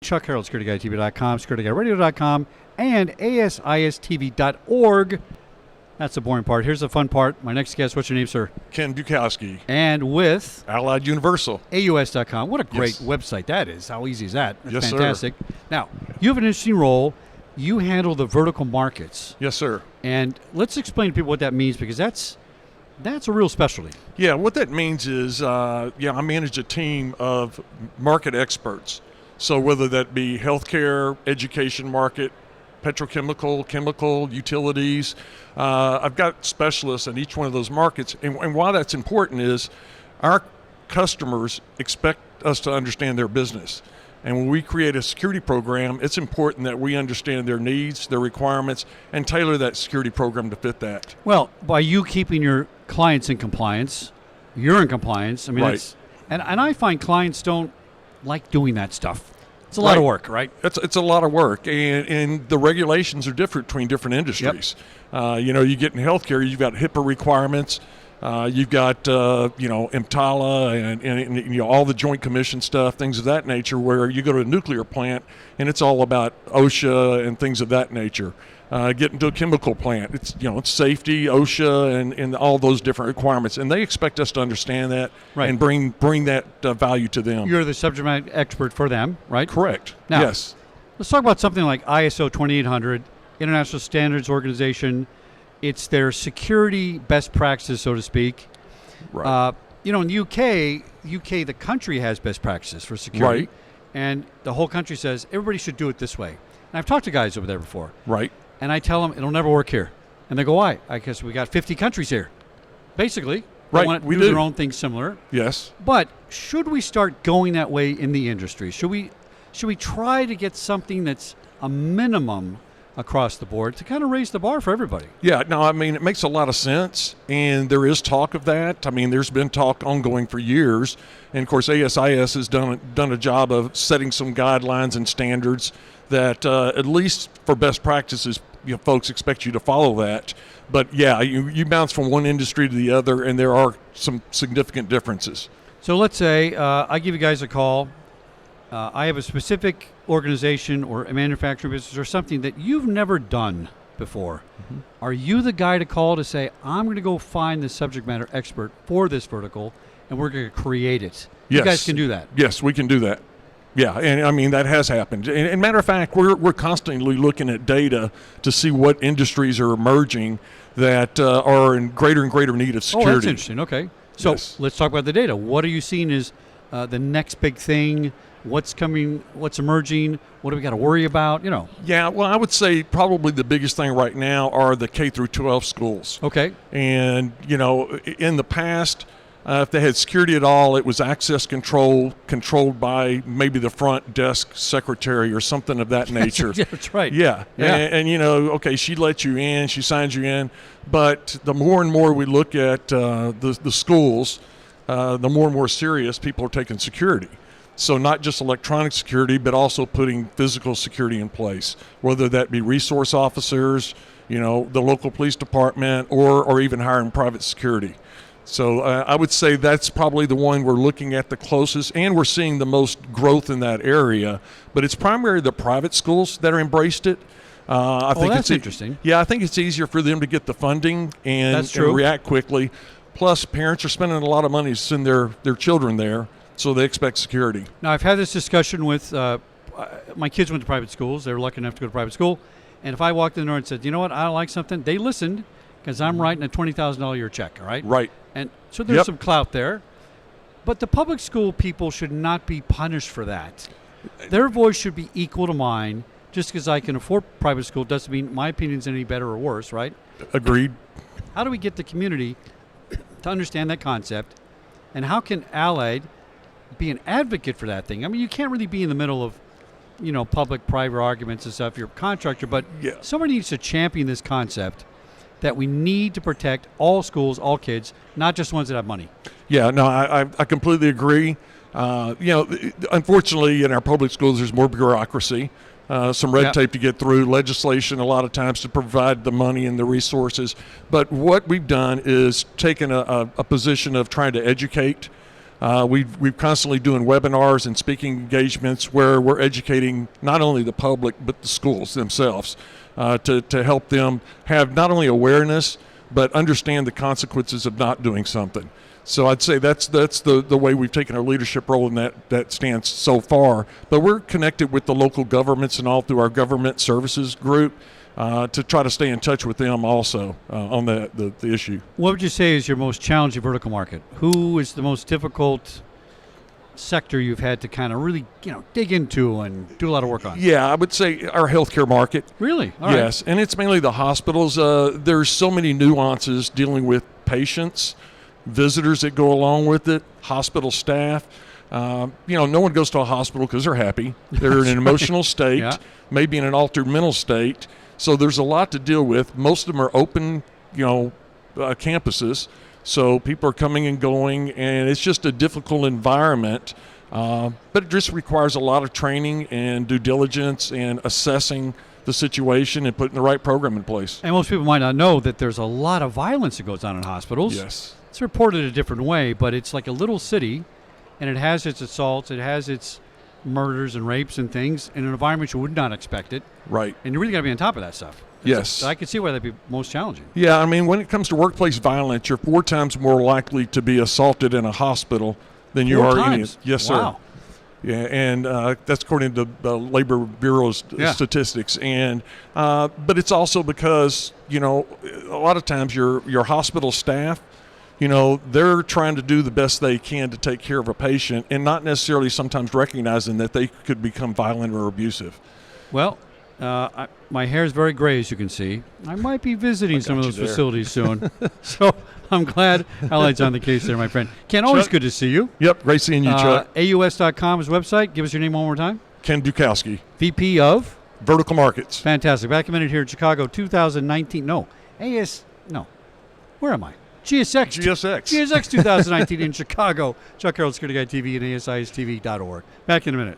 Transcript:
Chuck Harold, SecurityGuideTV.com, SecurityGuideRadio.com, and ASISTV.org. That's the boring part. Here's the fun part. My next guest, what's your name, sir? Ken Bukowski. And with? Allied Universal. AUS.com. What a great website that is. How easy is that? That's yes, fantastic. Sir. Now, you have an interesting role. You handle the vertical markets. Yes, sir. And let's explain to people what that means, because that's a real specialty. Yeah, what that means is, I manage a team of market experts. So whether that be healthcare, education market, petrochemical, chemical, utilities, I've got specialists in each one of those markets. And why that's important is our customers expect us to understand their business. And when we create a security program, it's important that we understand their needs, their requirements, and tailor that security program to fit that. Well, by you keeping your clients in compliance, you're in compliance. I mean, right. And I find clients don't like doing that stuff. It's a lot of work, right? It's a lot of work, and the regulations are different between different industries. Yep. You get in healthcare, you've got HIPAA requirements, you've got EMTALA and all the Joint Commission stuff, things of that nature. Where you go to a nuclear plant, and it's all about OSHA and things of that nature. Get into a chemical plant, it's safety, OSHA, and all those different requirements, and they expect us to understand that and bring that value to them. You're the subject matter expert for them, right? Correct. Now, yes. Let's talk about something like ISO 2800, International Standards Organization. It's their security best practices, so to speak. Right. In the UK, the country has best practices for security, right. And the whole country says everybody should do it this way. And I've talked to guys over there before. Right. And I tell them it'll never work here. And they go, why? I guess we got 50 countries here. Basically, they want to do their own thing similar. Yes. But should we start going that way in the industry? Should we try to get something that's a minimum across the board to kind of raise the bar for everybody? Yeah, no, I mean, it makes a lot of sense, and there is talk of that. I mean, there's been talk ongoing for years, and of course ASIS has done a job of setting some guidelines and standards that at least for best practices, folks expect you to follow that. But yeah, you bounce from one industry to the other, and there are some significant differences. So let's say I give you guys a call. I have a specific organization or a manufacturing business or something that you've never done before. Mm-hmm. Are you the guy to call to say, I'm going to go find the subject matter expert for this vertical, and we're going to create it? Yes. You guys can do that. Yes, we can do that. Yeah, and I mean, that has happened. And matter of fact, we're constantly looking at data to see what industries are emerging that are in greater and greater need of security. Oh, that's interesting. Okay. So let's talk about the data. What are you seeing as the next big thing? What's coming? What's emerging? What do we got to worry about? Yeah, well, I would say probably the biggest thing right now are the K through 12 schools. Okay. And in the past, if they had security at all, it was access controlled by maybe the front desk secretary or something of that nature. Yeah, that's right. Yeah. And okay, she lets you in, she signs you in, but the more and more we look at the schools, the more and more serious people are taking security. So not just electronic security, but also putting physical security in place, whether that be resource officers, the local police department, or even hiring private security. So I would say that's probably the one we're looking at the closest, and we're seeing the most growth in that area. But it's primarily the private schools that are embraced it. I think that's interesting. Yeah, I think it's easier for them to get the funding and react quickly. Plus, parents are spending a lot of money to send their children there. So they expect security. Now, I've had this discussion with my kids went to private schools. They were lucky enough to go to private school. And if I walked in the door and said, you know what, I don't like something, they listened because I'm writing a $20,000 a year check, all right? Right. And so there's some clout there. But the public school people should not be punished for that. Their voice should be equal to mine. Just because I can afford private school doesn't mean my opinion's any better or worse, right? Agreed. How do we get the community to understand that concept? And how can Allied be an advocate for that thing? I mean, you can't really be in the middle of, public-private arguments and stuff. You're a contractor, but somebody needs to champion this concept that we need to protect all schools, all kids, not just ones that have money. Yeah, no, I completely agree. Unfortunately, in our public schools, there's more bureaucracy, some red tape to get through, legislation a lot of times to provide the money and the resources. But what we've done is taken a position of trying to educate We've constantly doing webinars and speaking engagements where we're educating not only the public but the schools themselves to help them have not only awareness but understand the consequences of not doing something. So I'd say that's the way we've taken our leadership role in that stance so far. But we're connected with the local governments and all through our government services group to try to stay in touch with them also on the issue. What would you say is your most challenging vertical market? Who is the most difficult sector you've had to kind of really, dig into and do a lot of work on? Yeah, I would say our healthcare market. Really? All right. Yes, and it's mainly the hospitals. There's so many nuances dealing with patients, visitors that go along with it, hospital staff. No one goes to a hospital because they're happy. They're in an emotional state, Yeah. maybe in an altered mental state. So there's a lot to deal with. Most of them are open, campuses. So people are coming and going, and it's just a difficult environment. But it just requires a lot of training and due diligence and assessing the situation and putting the right program in place. And most people might not know that there's a lot of violence that goes on in hospitals. Yes. It's reported a different way, but it's like a little city, and it has its assaults, it has its murders and rapes and things in an environment you would not expect it. Right. And you really got to be on top of that stuff. Yes. I can see why that'd be most challenging. Yeah, I mean, when it comes to workplace violence, you're 4 times more likely to be assaulted in a hospital than you 4 are times? in. Yes, sir. Wow. Yeah, and that's according to the Labor Bureau's statistics. And but it's also because a lot of times your hospital staff, they're trying to do the best they can to take care of a patient, and not necessarily sometimes recognizing that they could become violent or abusive. Well, my hair is very gray, as you can see. I might be visiting some of those facilities soon. So I'm glad Allied's on the case there, my friend. Ken, always Chuck. good to see you. Yep, great seeing you, Chuck. AUS.com is the website. Give us your name one more time. Ken Dukowski, VP of? Vertical Markets. Fantastic. Back a minute here in Chicago, 2019. No. Where am I? GSX. GSX 2019 in Chicago. Chuck Harold, Security Guy TV and ASISTV.org. Back in a minute.